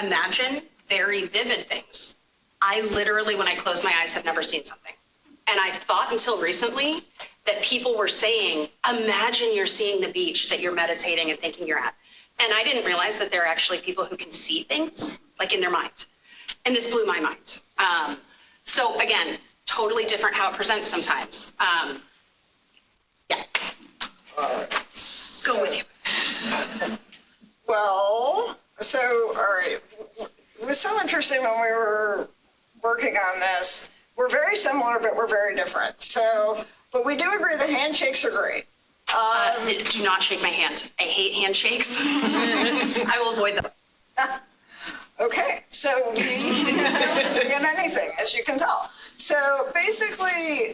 imagine very vivid things, I literally, when I close my eyes, have never seen something. And I thought until recently that people were saying, imagine you're seeing the beach that you're meditating and thinking you're at. And I didn't realize that there are actually people who can see things, like in their mind. And this blew my mind. So again, totally different how it presents sometimes. Yeah. Go with you.
Well, so, all right, it was so interesting when we were working on this. We're very similar, but we're very different. So, but we do agree that handshakes are great.
Do not shake my hand. I hate handshakes. I will avoid them.
Okay, so we get anything, as you can tell. So basically,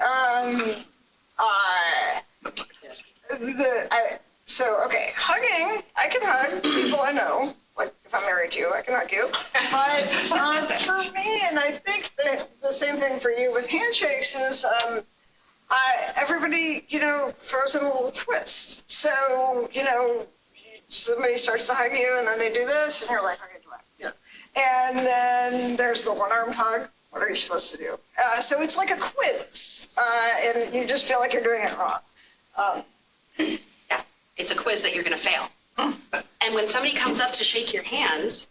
okay, hugging, I can hug people I know, like if I'm married to you, I can hug you. But for me, and I think that the same thing for you with handshakes is everybody, you know, throws in a little twist. So, you know, somebody starts to hug you and then they do this and you're like, okay, do it. Yeah. And then there's the one-armed hug. What are you supposed to do? So it's like a quiz, and you just feel like you're doing it wrong.
Yeah, it's a quiz that you're going to fail. And when somebody comes up to shake your hand,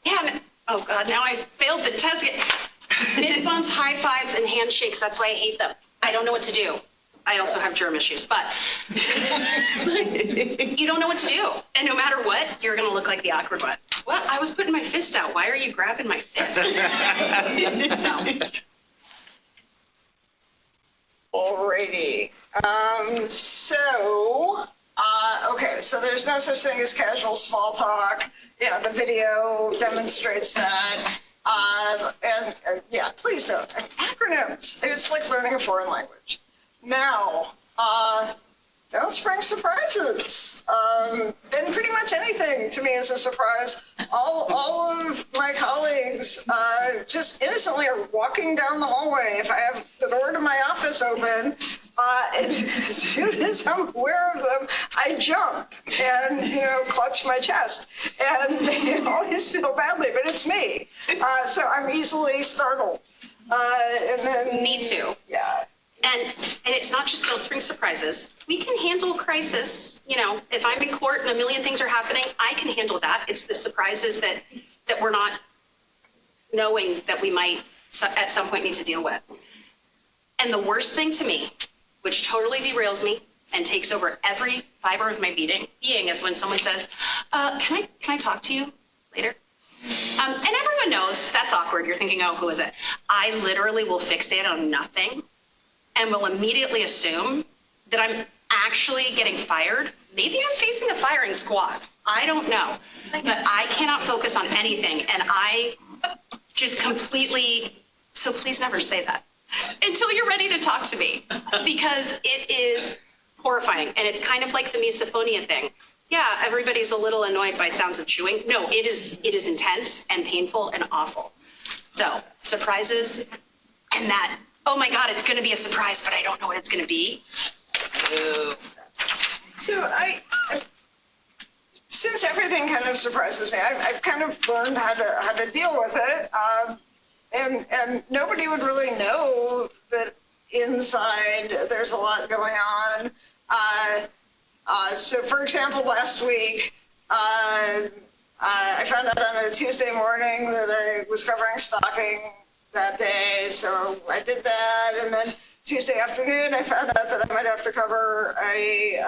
yeah, oh God, now I failed the test. Fist bumps, high fives, and handshakes, that's why I hate them. I don't know what to do. I also have germ issues, but you don't know what to do. And no matter what, you're going to look like the awkward one. What? I was putting my fist out. Why are you grabbing my fist? No.
Alrighty. Okay, so there's no such thing as casual small talk. You know, the video demonstrates that. Yeah, please don't. Acronyms, it's like learning a foreign language. Now, don't spring surprises. And pretty much anything to me is a surprise. All of my colleagues just innocently are walking down the hallway. If I have the door to my office open, and as soon as I'm aware of them, I jump and, you know, clutch my chest. And they always feel badly, but it's me. So I'm easily startled. And then
Me too.
Yeah.
And it's not just don't spring surprises. We can handle crisis. You know, if I'm in court and a million things are happening, I can handle that. It's the surprises that we're not knowing that we might at some point need to deal with. And the worst thing to me, which totally derails me and takes over every fiber of my being is when someone says, can I talk to you later? And everyone knows that's awkward. You're thinking, oh, who is it? I literally will fixate on nothing and will immediately assume that I'm actually getting fired. Maybe I'm facing a firing squad. I don't know. But I cannot focus on anything. And I just completely, so please never say that until you're ready to talk to me, because it is horrifying. And it's kind of like the misophonia thing. Yeah, everybody's a little annoyed by sounds of chewing. No, it is intense and painful and awful. So surprises, and that, oh my God, it's going to be a surprise, but I don't know what it's going to be. Ooh.
So since everything kind of surprises me, I've kind of learned how to deal with it. And nobody would really know that inside there's a lot going on. So for example, last week, I found out on a Tuesday morning that I was covering stalking that day, so I did that. And then Tuesday afternoon, I found out that I might have to cover a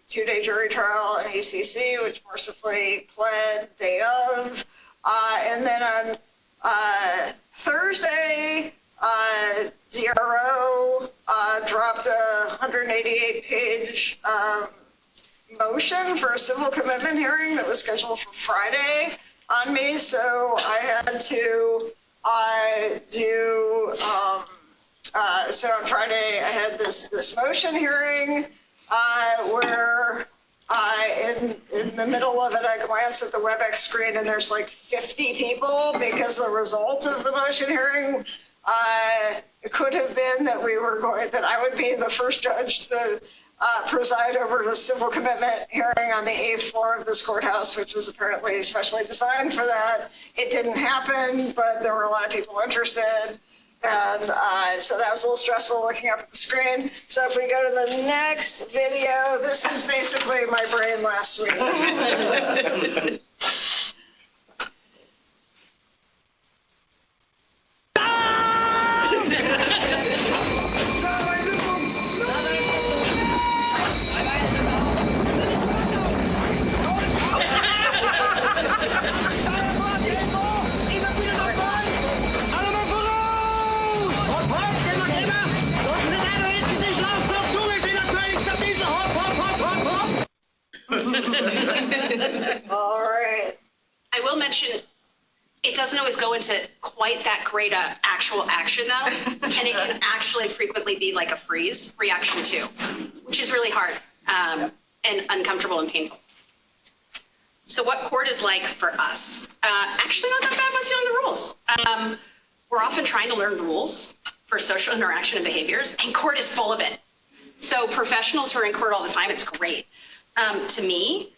2-day jury trial in ECC, which mercifully pled day of. And then on Thursday, DRO dropped a 188-page motion for a civil commitment hearing that was scheduled for Friday on me. So I had to so on Friday, I had this motion hearing where in the middle of it, I glanced at the WebEx screen and there's like 50 people because the result of the motion hearing it could have been that that I would be the first judge to preside over the civil commitment hearing on the 8th floor of this courthouse, which was apparently specially designed for that. It didn't happen, but there were a lot of people interested. And so that was a little stressful looking up at the screen. So if we go to the next video, this is basically my brain last week. All right.
I will mention, it doesn't always go into quite that great actual action though, and it can actually frequently be like a freeze reaction too, which is really hard and uncomfortable and painful. So what court is like for us? Actually not that bad once you know the rules. We're often trying to learn rules for social interaction and behaviors, and court is full of it. So professionals who are in court all the time, it's great. To me,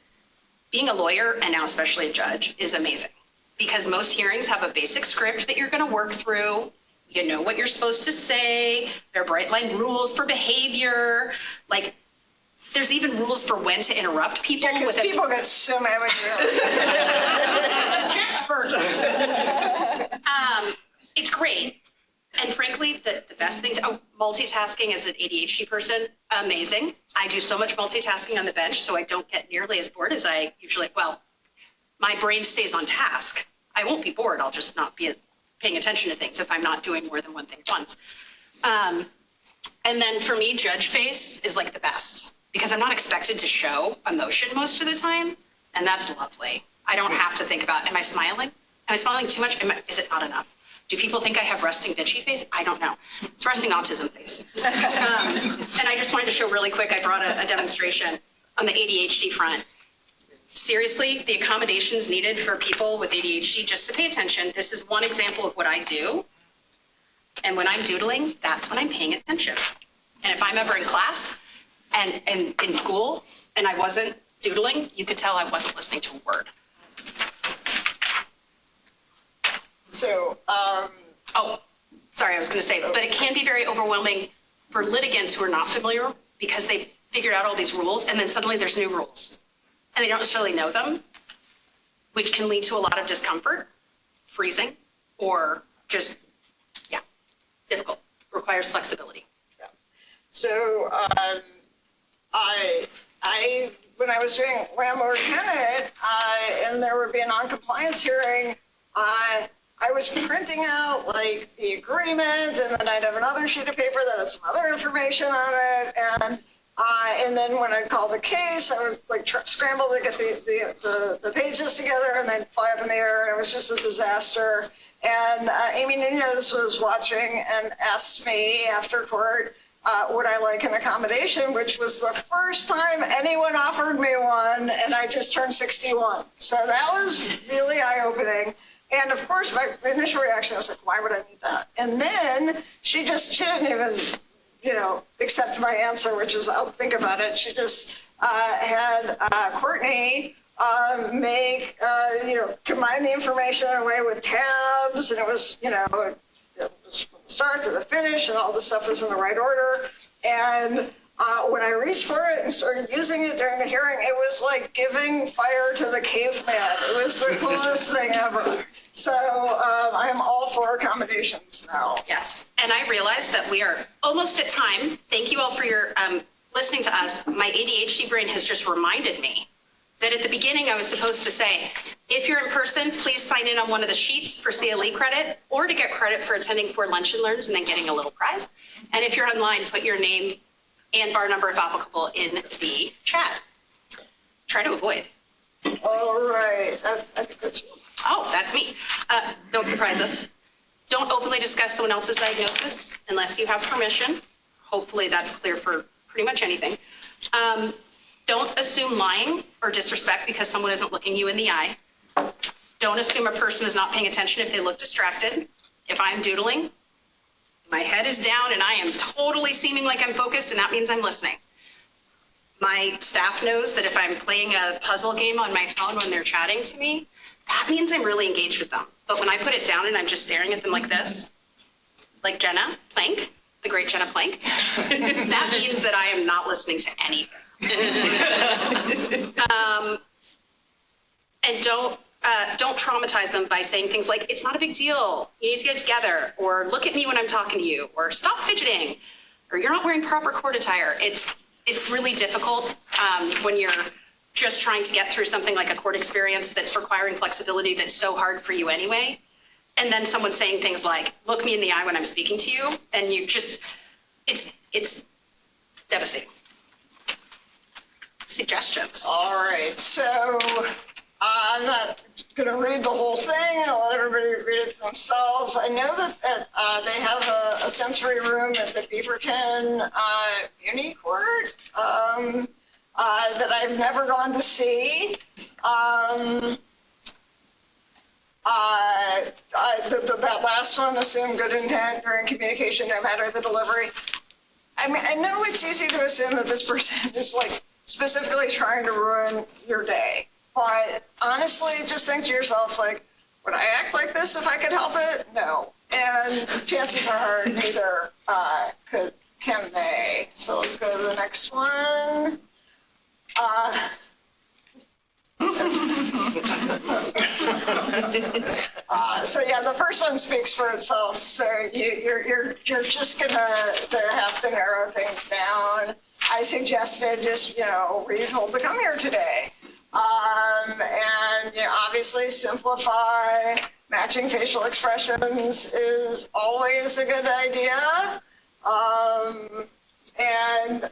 being a lawyer, and now especially a judge, is amazing because most hearings have a basic script that you're going to work through. You know what you're supposed to say. There are bright line rules for behavior. Like, there's even rules for when to interrupt people.
Yeah, because people get so mad with you.
Checked first. It's great. And frankly, the best thing multitasking as an ADHD person, amazing. I do so much multitasking on the bench, so I don't get nearly as bored as I usually, my brain stays on task. I won't be bored, I'll just not be paying attention to things if I'm not doing more than one thing at once. And then for me, judge face is like the best because I'm not expected to show emotion most of the time, and that's lovely. I don't have to think about, am I smiling? Am I smiling too much? Is it not enough? Do people think I have resting bitchy face? I don't know. It's resting autism face. And I just wanted to show really quick, I brought a demonstration on the ADHD front. Seriously, the accommodations needed for people with ADHD, just to pay attention, this is one example of what I do. And when I'm doodling, that's when I'm paying attention. And if I'm ever in class and in school and I wasn't doodling, you could tell I wasn't listening to a word.
So,
sorry, I was going to say, but it can be very overwhelming for litigants who are not familiar because they've figured out all these rules and then suddenly there's new rules and they don't necessarily know them, which can lead to a lot of discomfort, freezing, or just, difficult, requires flexibility.
Yeah. So, when I was doing landlord-tenant, and there would be a non-compliance hearing, I was printing out like the agreement, and then I'd have another sheet of paper that had some other information on it, and then when I'd call the case, I was like scramble to get the pages together and then fly up in the air, and it was just a disaster. And Amy Nunez was watching and asked me after court, would I like an accommodation, which was the first time anyone offered me one, and I just turned 61. So that was really eye-opening. And of course, my initial reaction was like, why would I need that? And then she didn't even, accept my answer, which was, I'll think about it. She just had Courtney combine the information in a way with tabs, and it was, it was from the start to the finish, and all the stuff was in the right order. And when I reached for it and started using it during the hearing, it was like giving fire to the caveman. It was the coolest thing ever. So I am all for accommodations now.
Yes, and I realized that we are almost at time. Thank you all for your listening to us. My ADHD brain has just reminded me that at the beginning I was supposed to say, if you're in person, please sign in on one of the sheets for CLE credit or to get credit for attending 4 lunch and learns and then getting a little prize. And if you're online, put your name and bar number if applicable in the chat. Try to avoid.
All right, I think that's you.
Oh, that's me. Don't surprise us. Don't openly discuss someone else's diagnosis unless you have permission. Hopefully that's clear for pretty much anything. Don't assume lying or disrespect because someone isn't looking you in the eye. Don't assume a person is not paying attention if they look distracted. If I'm doodling, my head is down and I am totally seeming like I'm focused, and that means I'm listening. My staff knows that if I'm playing a puzzle game on my phone when they're chatting to me, that means I'm really engaged with them. But when I put it down and I'm just staring at them like this, like Jenna Plank, the great Jenna Plank, that means that I am not listening to anything. And don't traumatize them by saying things like, it's not a big deal, you need to get it together, or look at me when I'm talking to you, or stop fidgeting, or you're not wearing proper cord attire. It's really difficult when you're just trying to get through something like a court experience that's requiring flexibility that's so hard for you anyway. And then someone saying things like, look me in the eye when I'm speaking to you, and you just, it's devastating. Suggestions.
All right, so I'm not going to read the whole thing. I'll let everybody read it for themselves. I know that they have a sensory room at the Beaverton Uni Court that I've never gone to see. That last one, assume good intent during communication, no matter the delivery. I mean, I know it's easy to assume that this person is like specifically trying to ruin your day. But honestly, just think to yourself, like, would I act like this if I could help it? No. And chances are neither can they. So let's go to the next one. So yeah, the first one speaks for itself. So you're just gonna have to narrow things down. I suggested just were you told to come here today? And obviously simplify. Matching facial expressions is always a good idea. And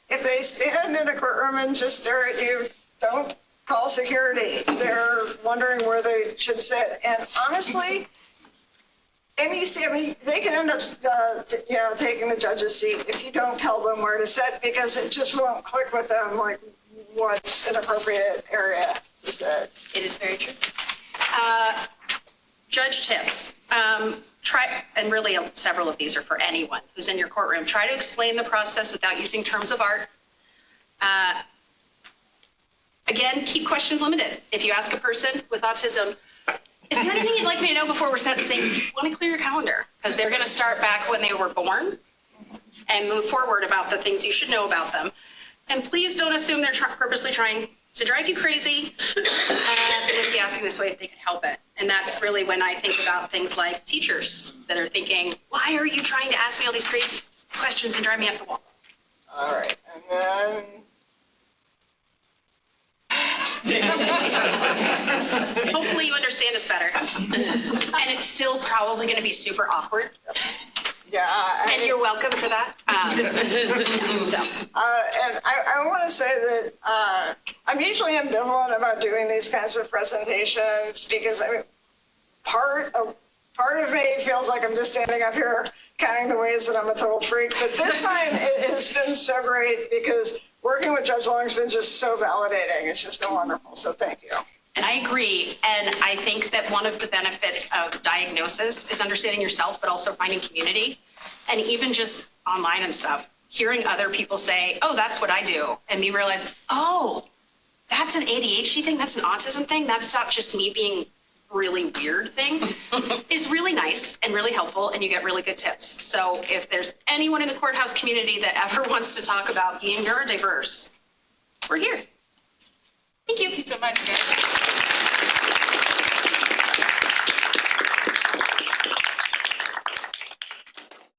if they stand in a courtroom and just stare at you, don't call security. They're wondering where they should sit. And honestly, they can end up, taking the judge's seat if you don't tell them where to sit, because it just won't click with them, like what's an appropriate area to sit.
It is very true. Judge tips. Try, and really several of these are for anyone who's in your courtroom. Try to explain the process without using terms of art. Again, keep questions limited. If you ask a person with autism, is there anything you'd like me to know before we're sentencing? Want to clear your calendar, because they're going to start back when they were born and move forward about the things you should know about them. And please don't assume they're purposely trying to drive you crazy. They wouldn't be acting this way if they could help it. And that's really when I think about things like teachers that are thinking, why are you trying to ask me all these crazy questions and drive me up the wall?
All right, and then...
Hopefully you understand us better. And it's still probably going to be super awkward.
Yeah.
And you're welcome for that.
And I want to say that I'm usually ambivalent about doing these kinds of presentations, because part of me feels like I'm just standing up here counting the ways that I'm a total freak. But this time it has been so great, because working with Judge Long has been just so validating. It's just been wonderful. So thank you.
And I agree. And I think that one of the benefits of diagnosis is understanding yourself, but also finding community. And even just online and stuff, hearing other people say, oh, that's what I do. And me realize, oh, that's an ADHD thing. That's an autism thing. That's not just me being really weird thing is really nice and really helpful. And you get really good tips. So if there's anyone in the courthouse community that ever wants to talk about being neurodiverse, we're here. Thank you so much, guys.